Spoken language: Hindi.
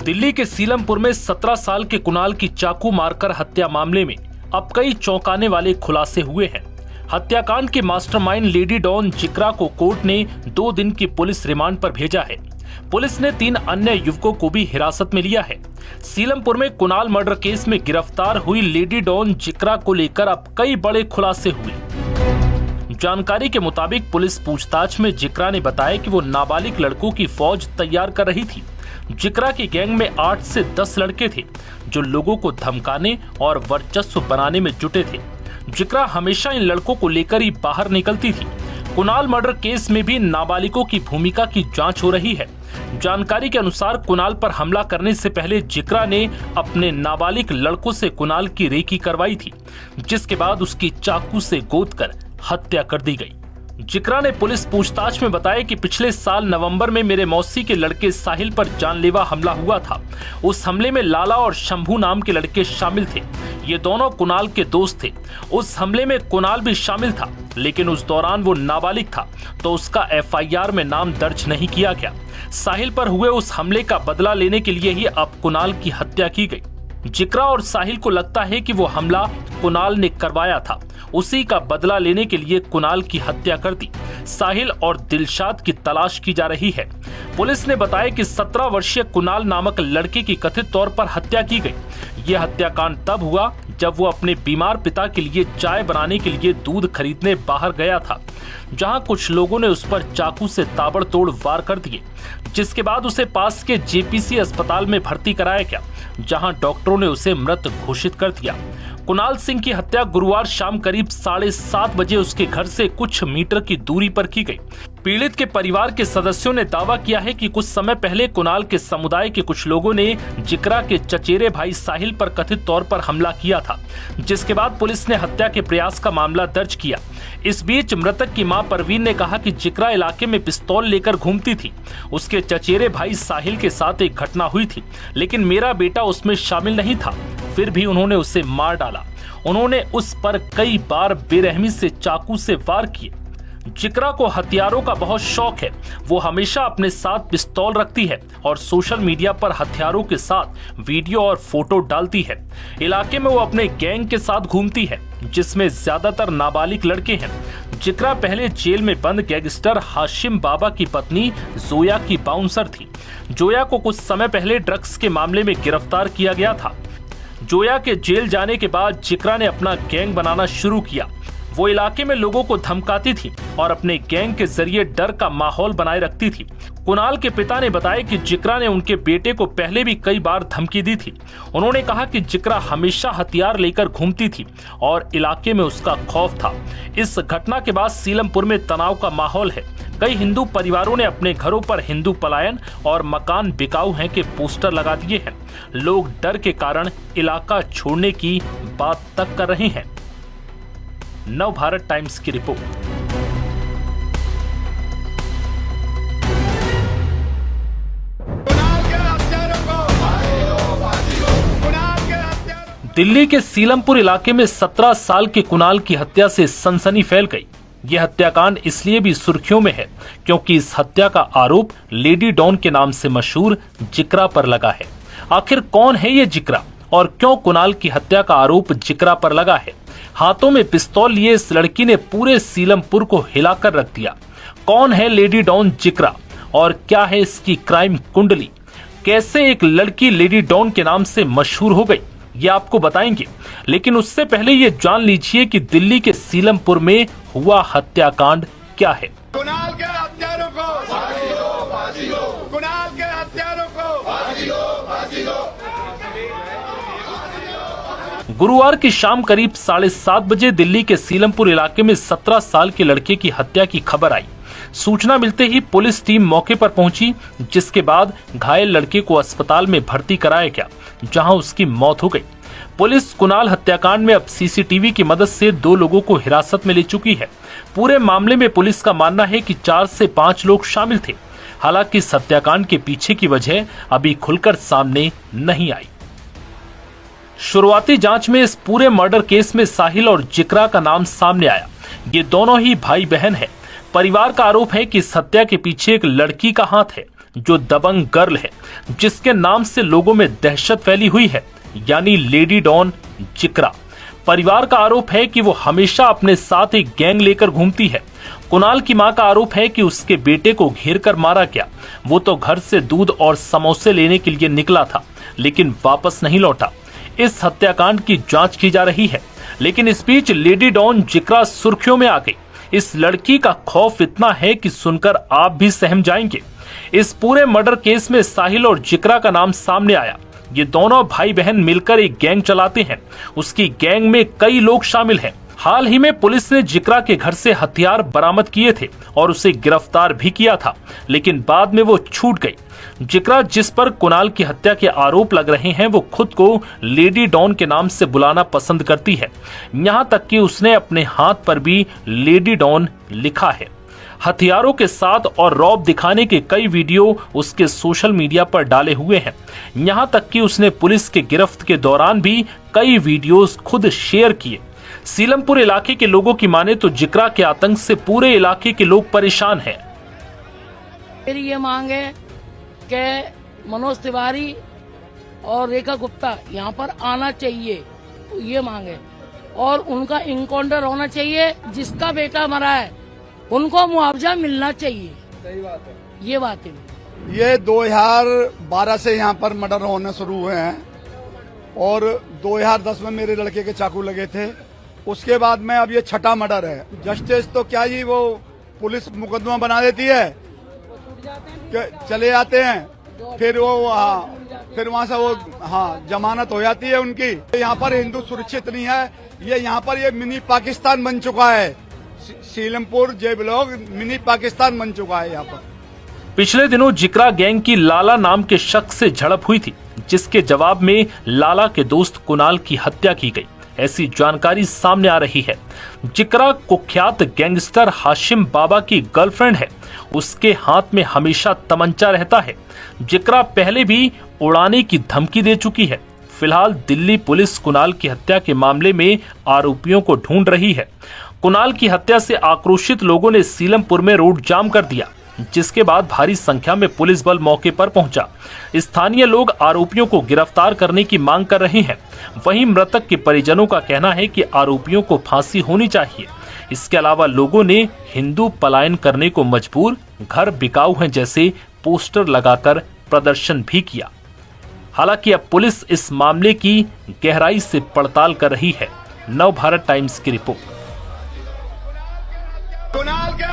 दिल्ली के सीलमपुर में 17 साल के कुणाल की चाकू मारकर हत्या मामले में अब कई चौंकाने वाले खुलासे हुए हैं। हत्याकांड के मास्टरमाइंड लेडी डॉन जिक्रा को कोर्ट ने 2 दिन की पुलिस रिमांड पर भेजा है। पुलिस ने 3 अन्य युवकों को भी हिरासत में लिया है। सीलमपुर में कुणाल मर्डर केस में गिरफ्तार हुई लेडी डॉन जिक्रा को लेकर अब कई बड़े खुलासे हुए। जानकारी के मुताबिक पुलिस पूछताछ में जिक्रा ने बताया कि वो नाबालिग लड़कों की फौज तैयार कर रही थी। जिक्रा की गैंग में 8 से 10 लड़के थे जो लोगों को धमकाने और वर्चस्व बनाने में जुटे थे। जिक्रा हमेशा इन लड़कों को लेकर ही बाहर निकलती थी। कुणाल मर्डर केस में भी नाबालिगों की भूमिका की जांच हो रही है। जानकारी के अनुसार कुणाल पर हमला करने से पहले जिक्रा ने अपने नाबालिग लड़कों से कुणाल की रेकी करवाई थी, जिसके बाद उसकी चाकू से गोदकर हत्या कर दी गई। जिक्रा ने पुलिस पूछताछ में बताया कि पिछले साल नवंबर में मेरे मौसी के लड़के साहिल पर जानलेवा हमला हुआ था। उस हमले में लाला और शंभू नाम के लड़के शामिल थे। ये दोनों कुणाल के दोस्त थे। उस हमले में कुणाल भी शामिल था, लेकिन उस दौरान वो नाबालिग था, तो उसका FIR में नाम दर्ज नहीं किया गया। साहिल पर हुए उस हमले का बदला लेने के लिए ही अब कुणाल की हत्या की गई। जिक्रा और साहिल को लगता है कि वो हमला कुणाल ने करवाया था। उसी का बदला लेने के लिए कुणाल की हत्या कर दी। साहिल और दिलशाद की तलाश की जा रही है। पुलिस ने बताया कि 17 वर्षीय कुणाल नामक लड़के की कथित तौर पर हत्या की गई। यह हत्याकांड तब हुआ जब वो अपने बीमार पिता के लिए चाय बनाने के लिए दूध खरीदने बाहर गया था, जहां कुछ लोगों ने उस पर चाकू से ताबड़तोड़ वार कर दिए, जिसके बाद उसे पास के JPC अस्पताल में भर्ती कराया गया, जहां डॉक्टरों ने उसे मृत घोषित कर दिया। कुणाल सिंह की हत्या गुरुवार शाम करीब 7:30 बजे उसके घर से कुछ मीटर की दूरी पर की गई। पीड़ित के परिवार के सदस्यों ने दावा किया है कि कुछ समय पहले कुणाल के समुदाय के कुछ लोगों ने जिक्रा के चचेरे भाई साहिल पर कथित तौर पर हमला किया था, जिसके बाद पुलिस ने हत्या के प्रयास का मामला दर्ज किया। इस बीच मृतक की मां परवीन ने कहा कि जिक्रा इलाके में पिस्तौल लेकर घूमती थी। उसके चचेरे भाई साहिल के साथ एक घटना हुई थी, लेकिन मेरा बेटा उसमें शामिल नहीं था, फिर भी उन्होंने उसे मार डाला। उन्होंने उस पर कई बार बेरहमी से चाकू से वार किए। जिक्रा को हथियारों का बहुत शौक है। वो हमेशा अपने साथ पिस्तौल रखती है और सोशल मीडिया पर हथियारों के साथ वीडियो और फोटो डालती है। इलाके में वो अपने गैंग के साथ घूमती है, जिसमें ज्यादातर नाबालिग लड़के हैं। जिक्रा पहले जेल में बंद गैंगस्टर हाशिम बाबा की पत्नी जोया की बाउंसर थी। जोया को कुछ समय पहले ड्रग्स के मामले में गिरफ्तार किया गया था। जोया के जेल जाने के बाद जिक्रा ने अपना गैंग बनाना शुरू किया। वो इलाके में लोगों को धमकाती थी और अपने गैंग के जरिए डर का माहौल बनाए रखती थी। कुणाल के पिता ने बताया कि जिक्रा ने उनके बेटे को पहले भी कई बार धमकी दी थी। उन्होंने कहा कि जिक्रा हमेशा हथियार लेकर घूमती थी और इलाके में उसका खौफ था। इस घटना के बाद सीलमपुर में तनाव का माहौल है। कई हिंदू परिवारों ने अपने घरों पर हिंदू पलायन और मकान बिकाऊ हैं के पोस्टर लगा दिए हैं। लोग डर के कारण इलाका छोड़ने की बात तक कर रहे हैं। नव भारत टाइम्स की रिपोर्ट। दिल्ली के सीलमपुर इलाके में 17 साल के कुणाल की हत्या से सनसनी फैल गई। यह हत्याकांड इसलिए भी सुर्खियों में है क्योंकि इस हत्या का आरोप लेडी डॉन के नाम से मशहूर जिक्रा पर लगा है। आखिर कौन है ये जिक्रा और क्यों कुणाल की हत्या का आरोप जिक्रा पर लगा है? हाथों में पिस्तौल लिए इस लड़की ने पूरे सीलमपुर को हिलाकर रख दिया। कौन है लेडी डॉन जिक्रा और क्या है इसकी क्राइम कुंडली? कैसे एक लड़की लेडी डॉन के नाम से मशहूर हो गई, ये आपको बताएंगे। लेकिन उससे पहले ये जान लीजिए कि दिल्ली के सीलमपुर में हुआ हत्याकांड क्या है। कुणाल के हत्यारों को फांसी दो, फांसी दो। कुणाल के हत्यारों को फांसी दो, फांसी दो। गुरुवार की शाम करीब 7:30 बजे दिल्ली के सीलमपुर इलाके में 17 साल के लड़के की हत्या की खबर आई। सूचना मिलते ही पुलिस टीम मौके पर पहुंची, जिसके बाद घायल लड़के को अस्पताल में भर्ती कराया गया, जहां उसकी मौत हो गई। पुलिस कुणाल हत्याकांड में अब CCTV की मदद से 2 लोगों को हिरासत में ले चुकी है। पूरे मामले में पुलिस का मानना है कि 4 से 5 लोग शामिल थे। हालांकि इस हत्याकांड के पीछे की वजह अभी खुलकर सामने नहीं आई। शुरुआती जांच में इस पूरे मर्डर केस में साहिल और जिक्रा का नाम सामने आया। ये दोनों ही भाई बहन हैं। परिवार का आरोप है कि इस हत्या के पीछे एक लड़की का हाथ है, जो दबंग गर्ल है, जिसके नाम से लोगों में दहशत फैली हुई है, यानी लेडी डॉन जिक्रा। परिवार का आरोप है कि वो हमेशा अपने साथ एक गैंग लेकर घूमती है। कुणाल की मां का आरोप है कि उसके बेटे को घेर कर मारा गया। वो तो घर से दूध और समोसे लेने के लिए निकला था, लेकिन वापस नहीं लौटा। इस हत्याकांड की जांच की जा रही है, लेकिन इस बीच लेडी डॉन जिक्रा सुर्खियों में आ गई। इस लड़की का खौफ इतना है कि सुनकर आप भी सहम जाएंगे। इस पूरे मर्डर केस में साहिल और जिक्रा का नाम सामने आया। ये दोनों भाई बहन मिलकर एक गैंग चलाते हैं। उसकी गैंग में कई लोग शामिल हैं। हाल ही में पुलिस ने जिक्रा के घर से हथियार बरामद किए थे और उसे गिरफ्तार भी किया था, लेकिन बाद में वो छूट गई। जिक्रा, जिस पर कुणाल की हत्या के आरोप लग रहे हैं, वो खुद को लेडी डॉन के नाम से बुलाना पसंद करती है। यहां तक कि उसने अपने हाथ पर भी लेडी डॉन लिखा है। हथियारों के साथ और रौब दिखाने के कई वीडियो उसके सोशल मीडिया पर डाले हुए हैं। यहां तक कि उसने पुलिस के गिरफ्त के दौरान भी कई वीडियोस खुद शेयर किए। सीलमपुर इलाके के लोगों की माने तो जिक्रा के आतंक से पूरे इलाके के लोग परेशान हैं। मेरी ये मांग है कि मनोज तिवारी और रेखा गुप्ता यहाँ पर आना चाहिए, तो ये मांग है। और उनका इनकाउंटर होना चाहिए। जिसका बेटा मरा है उनको मुआवजा मिलना चाहिए। सही बात है, ये बात है। ये 2012 से यहाँ पर मर्डर होने शुरू हुए हैं और 2010 में मेरे लड़के के चाकू लगे थे। उसके बाद में अब ये छठा मर्डर है। जस्टिस तो क्या ही, वो पुलिस मुकदमा बना देती है, चले जाते हैं, फिर वो फिर वहाँ से वो जमानत हो जाती है उनकी। यहाँ पर हिंदू सुरक्षित नहीं है। ये यहाँ पर ये मिनी पाकिस्तान बन चुका है। सीलमपुर जे ब्लॉक मिनी पाकिस्तान बन चुका है यहाँ पर। पिछले दिनों जिक्रा गैंग की लाला नाम के शख्स से झड़प हुई थी, जिसके जवाब में लाला के दोस्त कुणाल की हत्या की गई, ऐसी जानकारी सामने आ रही है। जिक्रा कुख्यात गैंगस्टर हाशिम बाबा की गर्लफ्रेंड है। उसके हाथ में हमेशा तमंचा रहता है। जिक्रा पहले भी उड़ाने की धमकी दे चुकी है। फिलहाल दिल्ली पुलिस कुणाल की हत्या के मामले में आरोपियों को ढूंढ रही है। कुणाल की हत्या से आक्रोशित लोगों ने सीलमपुर में रोड जाम कर दिया, जिसके बाद भारी संख्या में पुलिस बल मौके पर पहुंचा। स्थानीय लोग आरोपियों को गिरफ्तार करने की मांग कर रहे हैं। वहीं मृतक के परिजनों का कहना है कि आरोपियों को फांसी होनी चाहिए। इसके अलावा लोगों ने हिंदू पलायन करने को मजबूर, घर बिकाऊ हैं जैसे पोस्टर लगाकर प्रदर्शन भी किया। हालांकि अब पुलिस इस मामले की गहराई से पड़ताल कर रही है। नव भारत टाइम्स की रिपोर्ट। कुणाल के